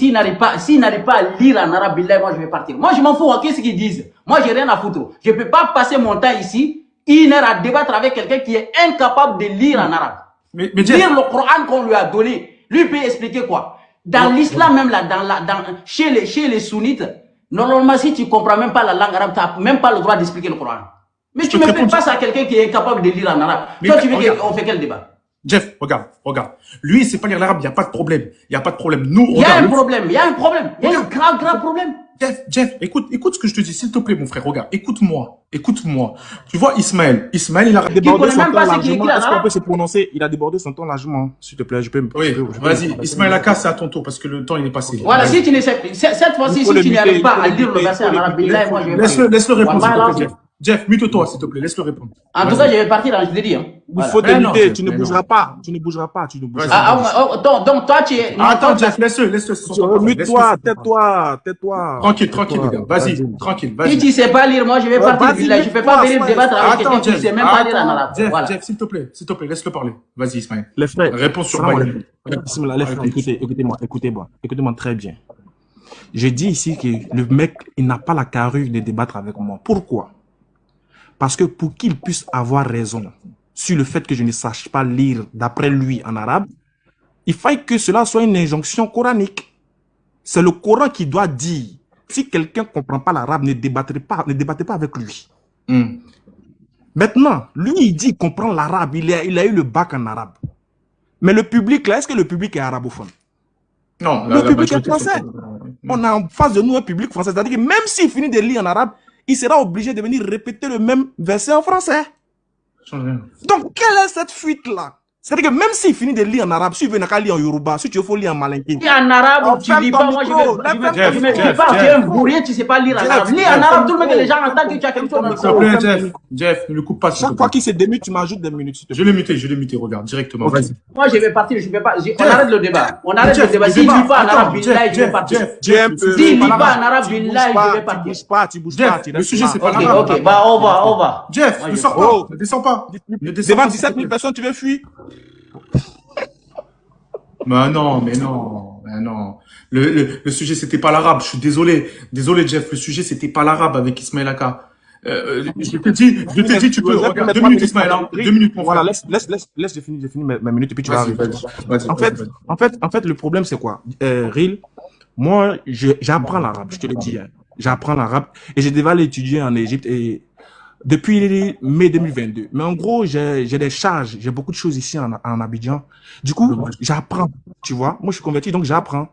s'il n'arrive pas à lire en arabe, moi je vais partir. Moi je m'en fous, qu'est-ce qu'ils disent? Moi j'ai rien à foutre. Je ne peux pas passer mon temps ici, 1 heure à débattre avec quelqu'un qui est incapable de lire en arabe. Mais lire le Coran qu'on lui a donné, lui peut expliquer quoi? Dans l'islam même là, chez les sunnites, normalement si tu ne comprends même pas la langue arabe, tu n'as même pas le droit d'expliquer le Coran. Mais tu ne me fais pas ça à quelqu'un qui est incapable de lire en arabe. Toi tu veux qu'on fait quel débat? Jeff, regarde. Lui, il sait pas lire l'arabe, il n'y a pas de problème. Il n'y a pas de problème. Nous, il y a un problème. Il y a un grave problème. Jeff, écoute ce que je te dis, s'il te plaît, mon frère, regarde, écoute-moi. Tu vois, Ismaël, il a débordé son temps largement. Est-ce qu'on peut se prononcer? Il a débordé son temps largement, s'il te plaît, je peux me... Oui, vas-y, Ismaël Aka, c'est à ton tour, parce que le temps, il est passé. Voilà, si tu ne sais, cette fois-ci, si tu n'arrives pas à lire le verset en arabe, moi, je vais laisse-le répondre, s'il te plaît, Jeff. Jeff, mute-toi, s'il te plaît, laisse-le répondre. En tout cas, je vais partir dans le dit. Il faut te muter, tu ne bougeras pas. Donc, toi, tu es... Attends, Jeff, laisse-le. Mute-toi, tais-toi. Tranquille, les gars, vas-y, tranquille, vas-y. Si tu ne sais pas lire, moi, je vais partir du village. Je ne peux pas venir débattre avec quelqu'un qui ne sait même pas lire en arabe. Jeff, s'il te plaît, laisse-le parler. Vas-y, Ismaël. Les frères, réponds sur Baye. Écoutez-moi très bien. Je dis ici que le mec, il n'a pas la carrure de débattre avec moi. Pourquoi? Parce que pour qu'il puisse avoir raison sur le fait que je ne sache pas lire d'après lui en arabe, il faille que cela soit une injonction coranique. C'est le Coran qui doit dire, si quelqu'un ne comprend pas l'arabe, ne débattez pas avec lui. Maintenant, lui, il dit qu'il comprend l'arabe, il a eu le bac en arabe. Mais le public, là, est-ce que le public est arabophone? Non, le public est français. On a en face de nous un public français. C'est-à-dire que même s'il finit de lire en arabe, il sera obligé de venir répéter le même verset en français. Donc, quelle est cette fuite-là? C'est-à-dire que même s'il finit de lire en arabe, si tu veux lire en Yoruba, si tu veux lire en malinké. Lis en arabe, tu lis pas, moi je vais tu es un bourrier, tu sais pas lire en arabe. Lis en arabe, tout le monde, les gens entendent que tu as quelque chose. S'il te plaît, Jeff, ne le coupe pas. Chaque fois qu'il se démute, tu m'ajoutes des minutes. Je l'ai muté, regarde, directement. Vas-y. Moi je vais partir, je vais pas. On arrête le débat. S'il lit pas en arabe, billahi, je vais partir. S'il lit pas en arabe, billahi, je vais partir. Tu bouges pas. Le sujet, c'est pas l'arabe. Ok, bah on va. Jeff, ne sors pas, ne descends pas. Devant 17 000 personnes, tu veux fuir? Mais non. Le sujet, c'était pas l'arabe. Je suis désolé, Jeff. Le sujet, c'était pas l'arabe avec Ismaël Aka. Je te dis, tu peux. Regarde, 2 minutes, Ismaël. 2 minutes, mon frère. Voilà, laisse, je finis ma minute et puis tu vas arriver. En fait, le problème, c'est quoi? Real, moi, j'apprends l'arabe, je te le dis. J'apprends l'arabe et j'ai déjà l'étudier en Égypte et depuis mai 2022. Mais en gros, j'ai des charges, j'ai beaucoup de choses ici en Abidjan. Du coup, j'apprends, tu vois. Moi, je suis converti, donc j'apprends.